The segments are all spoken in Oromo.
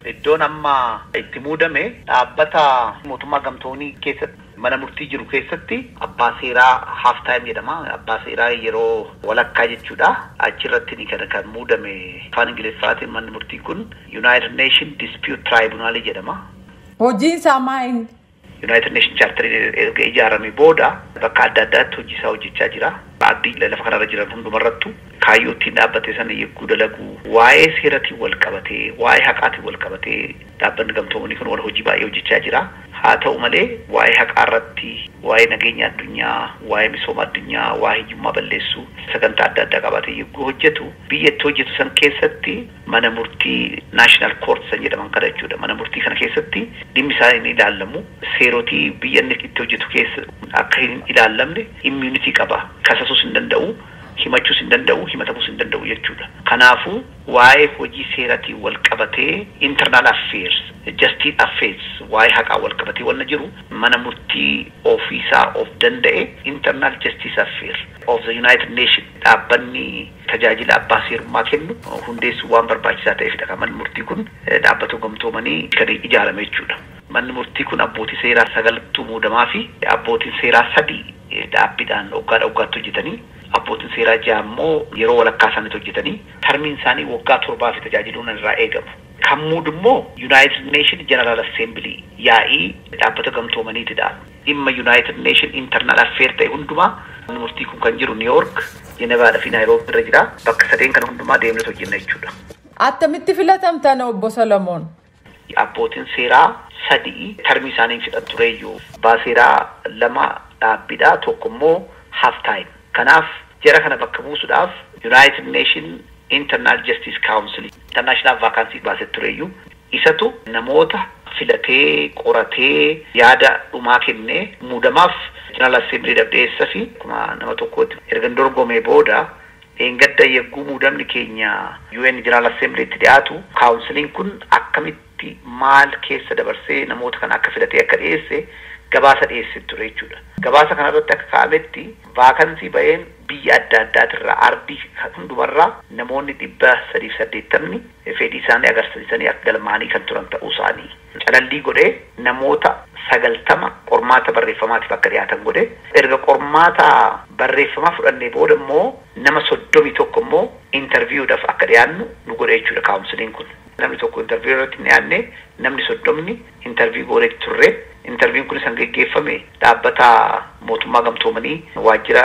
Iddoon amma itti muudame dhaabbata mootummaa gamtoomanii keessatti mana murtii jiru keessatti abbaa seeraa half time jedhama. Abbaa seeraa yeroo walakkaa jechuudha. Achirratti ni kan muudame afaan Ingiliffaatiin manni murtii kun United Nation Dispute Tribunal jedhama. Hojiin isaa maal? United Nation Charter erga ijaaramee booda bakka adda addaatti hojii isaa hojjechaa jira. Abdii lafa kanarra jiran hundumarrattu kaayyoo ittiin dhaabbate sana yegguu dalagu waa'ee seeratiin wal qabatee waa'ee haqaatiin wal qabatee dhaabbanni gamtoomanii kun wal hojii baay'ee hojjechaa jira. Haa ta'u malee waa'ee haqaa irratti waa'ee nageenya addunyaa waa'ee misooma addunyaa waa'ee hiyyummaa balleessuu sagantaa adda addaa qabatee yegguu hojjetu biyya itti hojjetu san keessatti mana murtii national court san jedhaman kana jechuudha. Mana murtii kana keessatti dhimmi isaanii ni ilaalamu. Seerotii biyya inni itti hojjetu keessa akka hin ilaalamne immunity qaba. Kasasuus hin danda'u, himachuus hin danda'u, himatamuus hin danda'u jechuudha. Kanaafuu waa'ee hojii seeratiin wal qabatee internal affairs, justice affairs waa'ee haqaa wal qabatee wanna jiru mana murtii ofiisaa of danda'e internal justice affairs of the United Nations dhaabbanni tajaajila abbaa seerummaa kennu hundeessuu waan barbaachisaa ta'eefidha. Manni murtii kun dhaabbata gamtoomanii kan ijaarame jechuudha. Manni murtii kun abbootii seeraa 9 muudamaa fi abbootiin seeraa 3 dhaabbiidhaan waggaatti hojjetanii abbootiin seeraa 6 immoo yeroo walakkaa isaaniitti hojjetanii tarmiin isaanii waggaa 7 fi tajaajiluun irraa eegamu. Kan muudu immoo United Nation General Assembly yaa'ii dhaabbata gamtoomaniitidha. Dhimma United Nation Internal Affairs ta'e hundumaa manni murtii kun kan jiru New York, Jenevaadhaa fi Naayiroobii irra jira. Bakka 3 kana hundumaa deemnee hojjenna jechuudha. Attamitti filatamtan obbo Solomoon? Abbootiin seeraa 3 tarmii isaanii fixan tureeyyuu abbaa seeraa 2 dhaabbiidhaa tokko immoo half time. Kanaaf jara kana bakka buusuudhaaf United Nation Internal Justice Council International Vacancy baasee tureeyyuu isatu namoota filatee qoratee yaada dhumaa kennee muudamaaf General Assembly dhabdeessa fi nama tokkotti erga dorgomee booda engadda yegguu muudamni keenya UN General Assembly itti dhiyaatu councilin kun akkamitti maal keessa dabarsee namoota kana akka filatee akka dhiyeesse gabaasa dhiyeessee ture jechuudha. Gabaasa kanarratti akka kaa'ametti vaakansii ba'een biyya adda addaatirraa ardii hundumarraa namoonni 380 fedhii isaanii agarsiisanii akka galmaanii kan turan ta'uu isaanii calallii godhee namoota 90 qormaata barreeffamaatiif akka dhiyaatan godhe erga qormaata barreeffamaa fudhannee booda immoo nama 31 immoo interviewudhaaf akka dhiyaannu nu godhe jechuudha kaawunsiliin kun. Namni tokko interview irratti dhiyaanne namni 30 interview godhee turre. Interviewin kun san geggeeffame dhaabbata mootummaa gamtoomanii waajjira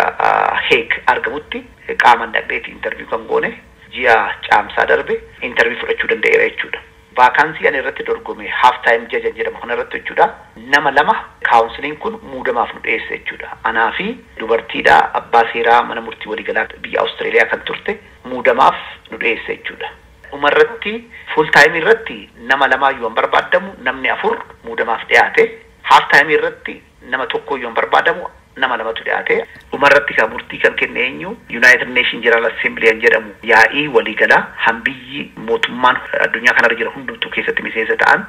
Heeg argamutti qaamaan dhaqneeti interview kan goone ji'a caamsaa darbe interview fudhachuu danda'eera jechuudha. Vaakansii ani irratti dorgome half time judge jedhama kana irratti jechuudha. Nama 2 kaawunsiliin kun muudamaaf nu dhiyeesse jechuudha. Anaa fi dubartiidha abbaa seeraa mana murtii waliigalaa biyya Awustreeliyaa kan turte muudamaaf nu dhiyeesse jechuudha. Umarratti full time irratti nama 2 yoo barbaadamu namni 4 muudamaaf dhiyaate. Half time irratti nama tokko yoo barbaadamu nama 2tu dhiyaate. Umarratti kan murtii kan kenne eenyu United Nation General Assembly jedhamu yaa'ii waliigalaa hambiyyi mootummaan addunyaa kanarra jira hundumtuu keessatti miseensa ta'an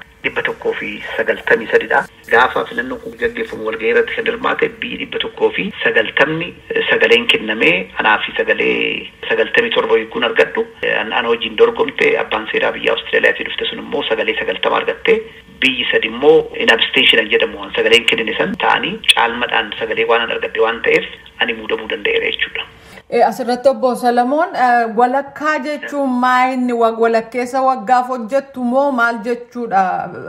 193dha. Gaafa filannoon kun gaggeeffamu walgahii irratti kan hirmaate biyyi 190 sagaleen kennamee anaa fi sagalee 97 yookiin argadhu. Ana wajjin dorgomte abbaan seeraa biyya Awustreeliyaatii dhufte sun immoo sagalee 90 argatte. Biyyi 3 immoo in abstention jedhamu sagaleen kennine san ta'anii caalmadhaan sagalee waan argadde waan ta'eef ani muudamuu danda'eera jechuudha. Asirratti obbo Solomoon walakkaa jechuun maayinni walakkeessa waggaaf hojjettu moo maal jechuudha?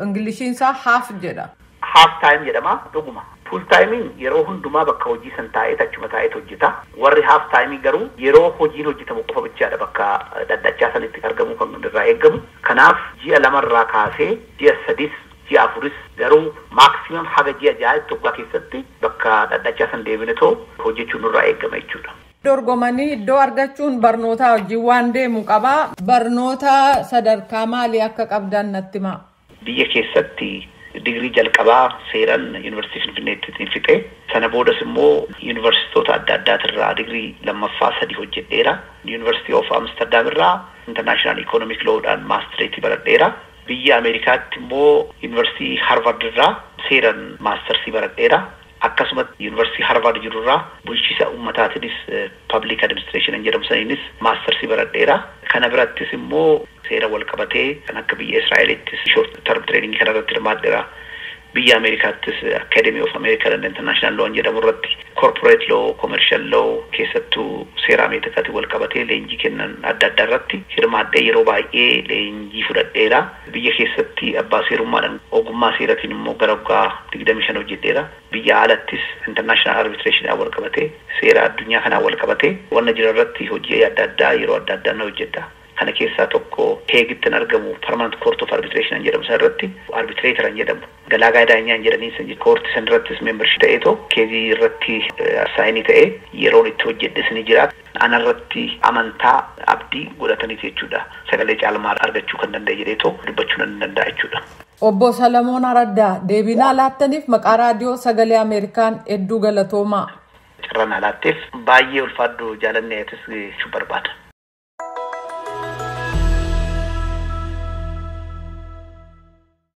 Ingiliishiin isaa half jedha. Half time jedhama dhuguma. Full timing yeroo hundumaa bakka hojii san taa'ee achuma taa'ee hojjeta. Warri half timing garuu yeroo hojiin hojjetamu qofa bichaadha bakka daddachaa sanitti argamu kan irraa eegamu. Kanaaf ji'a 2 irraa kaasee ji'a 3 ji'a 4 garuu maximum haga ji'a 6 tokko keessatti bakka daddachaa san deebine too hojjechuun irraa eegama jechuudha. Dorgomanii iddoo argachuun barnoota hojii waan deemu qaba. Barnoota sadarkaa maalii akka qabdan natti himaa? Biyya keessatti digrii jalqabaa seeran Yuunivarsiitii Finfinneetti fixee sana boodas immoo yuunivarsiitota adda addaatirraa digrii lammaffaa 3 hojjedheera. University of Amsterdam irraa International Economic Law'dhaan maastereetii baradheera. Biyya Ameerikaatti immoo Yuunivarsiitii Harvard irraa seeran maastersii baradheera. akkasumas yuunivarsiitii Harvard jirurraa bulchiisa uummataatiinis public administration jedhamsaniinis maastersii baradheera. Kana birattis immoo seera wal qabatee kan akka biyya Israa'eelittis short term training kana irratti hirmaadheera. Biyya Ameerikaattis Academy of American and International Law jedhamu irratti corporate law, commercial law keessattuu seera Ameerikaatti wal qabatee leenjii kennan adda addaa irratti hirmaadhee yeroo baay'ee leenjii fudhadheera. Biyya keessatti abbaa seerummaadhaan ogummaa seeratiin immoo gara waggaa 25 hojjedheera. Biyya alattis international arbitration wal qabatee seera addunyaa kanaa wal qabatee wanna jira irratti hojii adda addaa yeroo adda addaa na hojjedha. Kana keessaa tokko Heegitti argamu Permanent Court of Arbitration jedhamu irratti arbitrator jedhamu galaagaa daanyaan jedhanii sanji court san irrattis membership ta'eeto keezii irratti saayinii ta'ee yeroo itti hojjedhes ni jira. Ana irratti amantaa abdii godhatanii jechuudha. Sagalee caalmaa argachuu kan danda'e jedheeto dubbachuu nan danda'a jechuudha. Obbo Salamoon Araddaa deebinaa laattaniif maqaa raadiyoo sagalee Ameerikaan hedduu galatoomaa. Carraan alaatteef baay'ee ulfaadhu jaalanneetis jechuu barbaada.